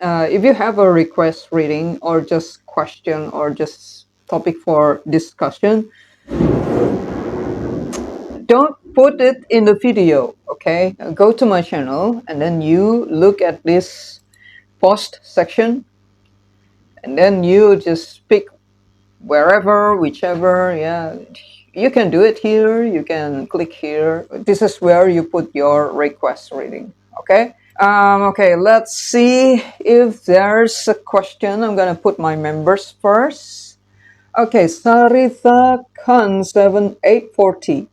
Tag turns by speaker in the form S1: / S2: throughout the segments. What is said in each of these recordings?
S1: if you have a request reading or just question or just topic for discussion, don't put it in the video, okay? Go to my channel and then you look at this post section and then you just pick wherever, whichever, yeah. You can do it here, you can click here. This is where you put your request reading, okay? Okay, let's see if there's a question. I'm gonna put my members first. Okay, Saritha Khan 7840.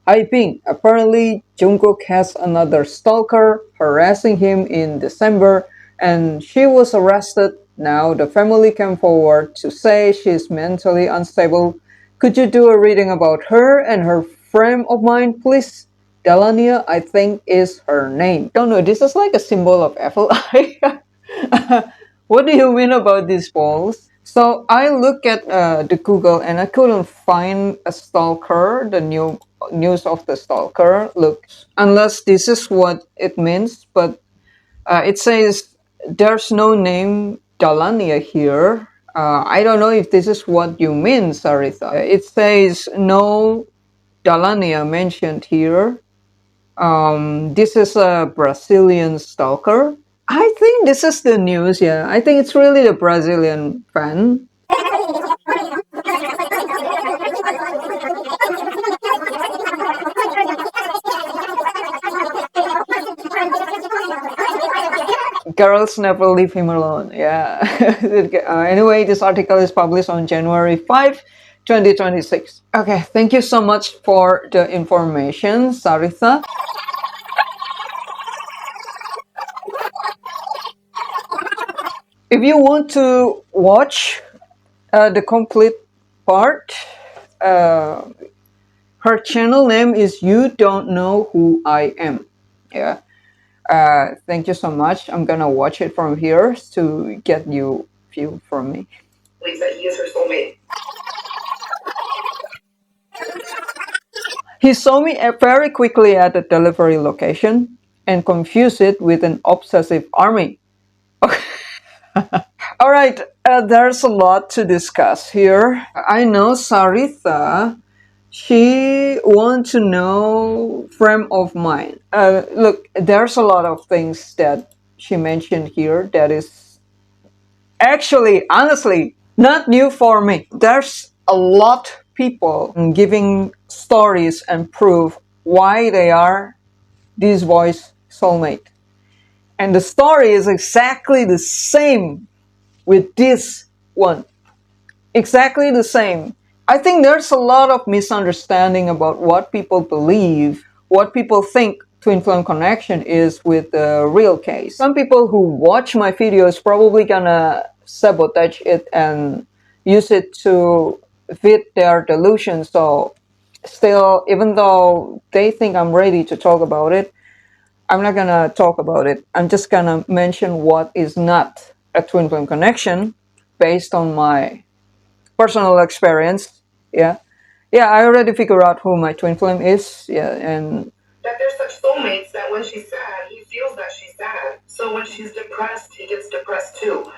S1: Hi Ping, apparently Jungkook has another stalker harassing him in December and she was arrested. Now the family came forward to say she's mentally unstable. Could you do a reading about her and her frame of mind, please? Delania, I think, is her name. Don't know, this is like a symbol of FLI. What do you mean about these balls? So I look at the Google and I couldn't find a stalker, the new news of the stalker. Look, unless this is what it means, but it says there's no name Dalania here. I don't know if this is what you mean, Saritha. It says no Dalania mentioned here. This is a Brazilian stalker. I think this is the news, yeah. I think it's really the Brazilian fan. Girls never leave him alone, yeah. Anyway, this article is published on January 5, 2026. Okay, thank you so much for the information, Saritha. If you want to watch the complete part, her channel name is You Don't Know Who I Am. Yeah. Thank you so much. I'm gonna watch it from here to get you view from me. Believes that he is her soulmate. He saw me very quickly at the delivery location and confused it with an obsessive army. All right, there's a lot to discuss here. I know Saritha, she wants to know frame of mind. Look, there's a lot of things that she mentioned here that is actually, honestly, not new for me. There's a lot of people giving stories and proof why they are this boy's soulmate. And the story is exactly the same with this one. Exactly the same. I think there's a lot of misunderstanding about what people believe, what people think twin flame connection is with the real case. Some people who watch my videos probably gonna sabotage it and use it to fit their delusions. So still, even though they think I'm ready to talk about it, I'm not gonna talk about it. I'm just gonna mention what is not a twin flame connection based on my personal experience. Yeah. Yeah, I already figured out who my twin flame is. Yeah, and that there's such soulmates that when she's sad, he feels that she's sad. So when she's depressed, he gets depressed too.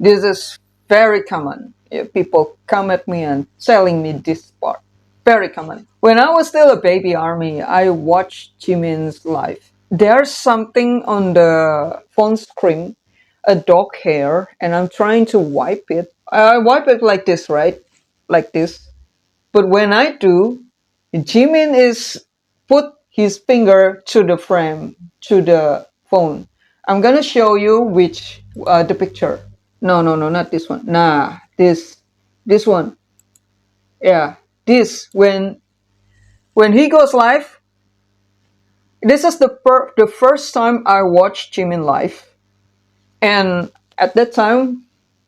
S1: This is very common. Yeah, people come at me and telling me this part. Very common. When I was still a baby army, I watched Jimin's life. There's something on the phone screen, a dog hair, and I'm trying to wipe it. I wipe it like this, right? Like this. But when I do, Jimin is put his finger to the frame, to the phone. I'm gonna show you which the picture. No, not this one. Nah, this one. Yeah, this when he goes live. This is the first time I watched Jimin live, and at that time,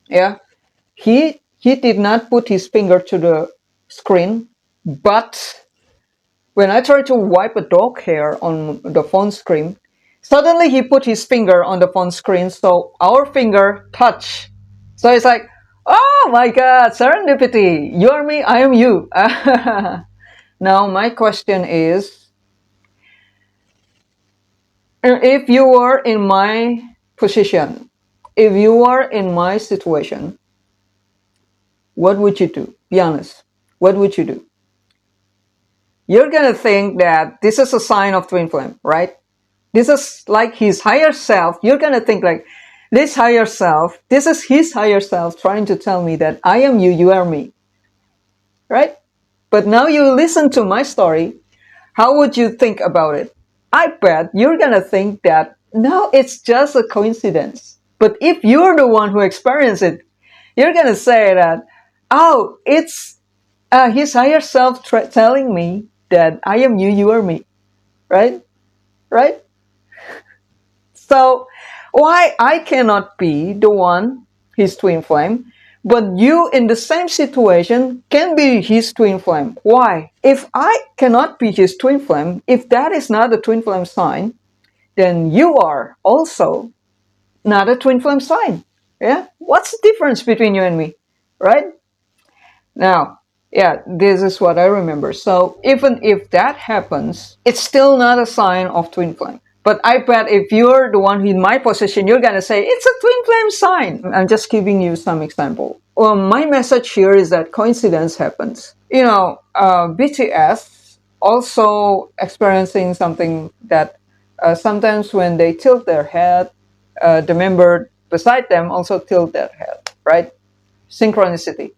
S1: yeah, he did not put his finger to the screen, but when I tried to wipe a dog hair on the phone screen, suddenly he put his finger on the phone screen, so our finger touch. So it's like, oh my god, serendipity! You are me, I am you. Now my question is, if you were in my position, if you are in my situation, what would you do? Be honest. What would you do? You're gonna think that this is a sign of twin flame, right? This is like his higher self. You're gonna think like this higher self, this is his higher self trying to tell me that I am you, you are me, right? But now you listen to my story. How would you think about it? I bet you're gonna think that no, it's just a coincidence. But if you're the one who experienced it, you're gonna say that, oh, it's his higher self telling me that I am you, you are me, right? Right? So why I cannot be the one, his twin flame, but you in the same situation can be his twin flame. Why? If I cannot be his twin flame, if that is not a twin flame sign, then you are also not a twin flame sign. Yeah? What's the difference between you and me? Right? Now, yeah, this is what I remember. So even if that happens, it's still not a sign of twin flame. But I bet if you're the one in my position, you're gonna say it's a twin flame sign. I'm just giving you some example. Well, my message here is that coincidence happens. BTS also experiencing something that sometimes when they tilt their head, the member beside them also tilt their head, right? Synchronicity.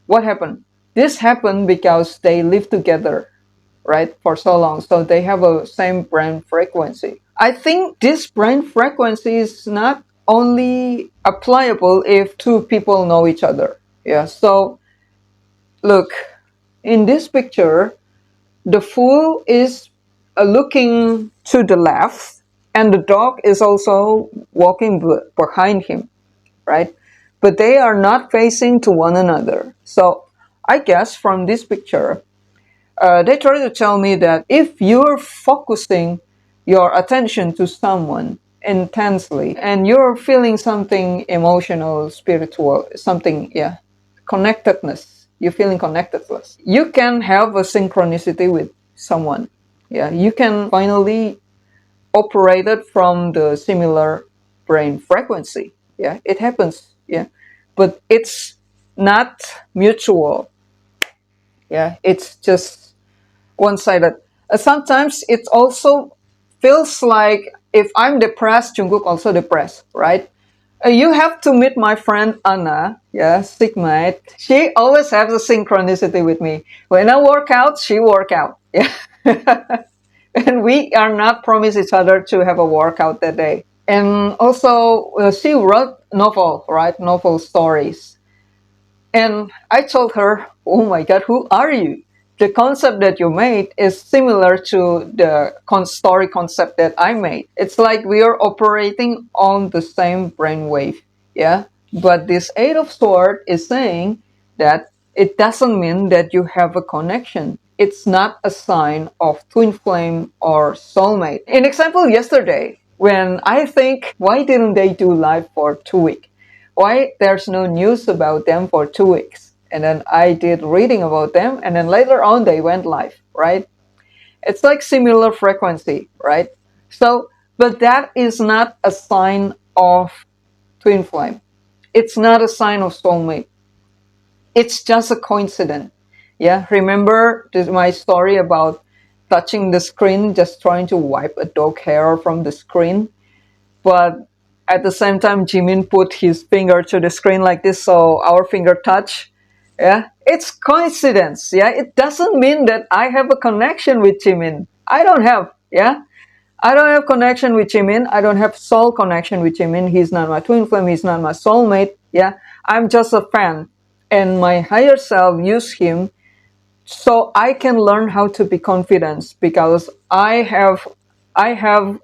S1: What happened? This happened because they live together, right, for so long. So they have a same brain frequency. I think this brain frequency is not only applicable if two people know each other. Yeah. So look, in this picture, the fool is looking to the left, and the dog is also walking behind him, right? But they are not facing to one another. So I guess from this picture, they try to tell me that if you're focusing your attention to someone intensely and you're feeling something emotional, spiritual, something, yeah, connectedness, you're feeling connectedness, you can have a synchronicity with someone. Yeah, you can finally operate it from the similar brain frequency. Yeah, it happens. Yeah, but it's not mutual. Yeah, it's just one-sided. Sometimes it also feels like if I'm depressed, Jungkook also depressed, right? You have to meet my friend Anna, yeah, Sigmate. She always has a synchronicity with me. When I work out, she work out. Yeah. And we are not promised each other to have a workout that day. And also, she wrote novel, right? Novel stories. And I told her, oh my God, who are you? The concept that you made is similar to the story concept that I made. It's like we are operating on the same brainwave, yeah? But this Eight of Swords is saying that it doesn't mean that you have a connection. It's not a sign of twin flame or soulmate. In example, yesterday, when I think, why didn't they do live for 2 weeks? Why there's no news about them for 2 weeks? And then I did reading about them, and then later on they went live, right? It's like similar frequency, right? So, but that is not a sign of twin flame. It's not a sign of soulmate. It's just a coincidence. Yeah, remember my story about touching the screen, just trying to wipe a dog hair from the screen? But at the same time, Jimin put his finger to the screen like this, so our finger touch. Yeah, it's coincidence. Yeah, it doesn't mean that I have a connection with Jimin. I don't have. Yeah, I don't have connection with Jimin. I don't have soul connection with Jimin. He's not my twin flame. He's not my soulmate. Yeah, I'm just a fan, and my higher self used him so I can learn how to be confident because I have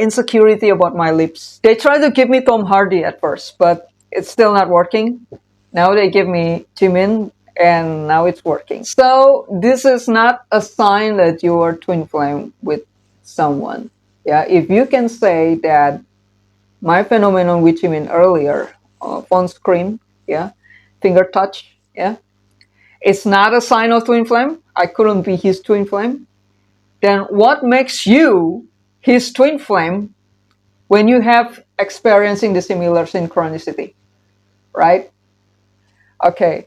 S1: insecurity about my lips. They tried to give me Tom Hardy at first, but it's still not working. Now they give me Jimin, and now it's working. So this is not a sign that you are twin flame with someone. Yeah, if you can say that my phenomenon with Jimin earlier, phone screen, yeah, finger touch, yeah, it's not a sign of twin flame. I couldn't be his twin flame. Then what makes you his twin flame when you have experiencing the similar synchronicity, right? Okay,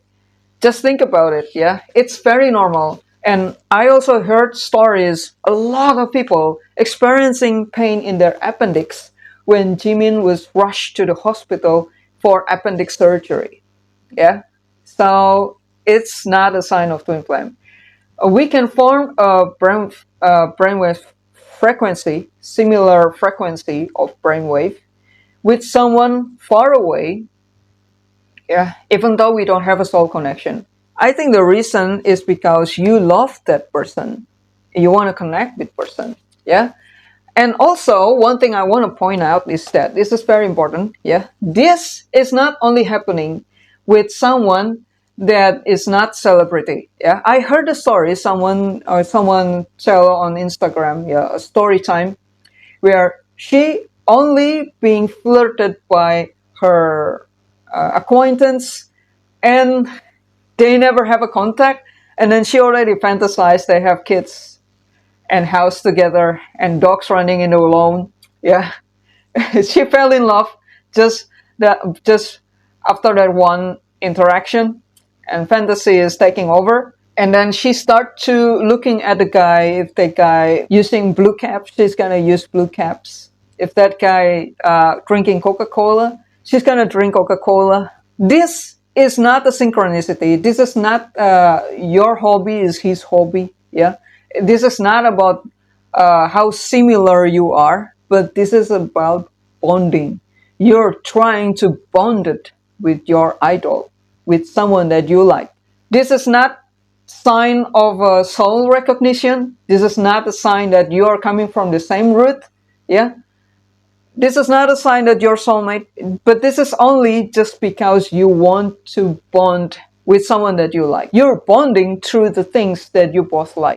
S1: just think about it, yeah? It's very normal. And I also heard stories, a lot of people experiencing pain in their appendix when Jimin was rushed to the hospital for appendix surgery, yeah? So it's not a sign of twin flame. We can form a brainwave frequency, similar frequency of brainwave, with someone far away, yeah, even though we don't have a soul connection. I think the reason is because you love that person. You want to connect with person. Yeah. And also, one thing I want to point out is that this is very important. Yeah. This is not only happening with someone that is not celebrity. Yeah. I heard a story, someone tell on Instagram, yeah, a story time where she only being flirted by her acquaintance, and they never have a contact, and then she already fantasized they have kids and house together and dogs running in the lawn. Yeah. She fell in love just just after that one interaction, and fantasy is taking over. And then she start to looking at the guy. If the guy using blue caps, she's gonna use blue caps. If that guy drinking Coca-Cola, she's gonna drink Coca-Cola. This is not a synchronicity. This is not your hobby is his hobby. Yeah, this is not about how similar you are, but this is about bonding. You're trying to bond it with your idol, with someone that you like. This is not sign of soul recognition. This is not a sign that you are coming from the same root. Yeah, this is not a sign that you're soulmate, but this is only just because you want to bond with someone that you like. You're bonding through the things that you both like.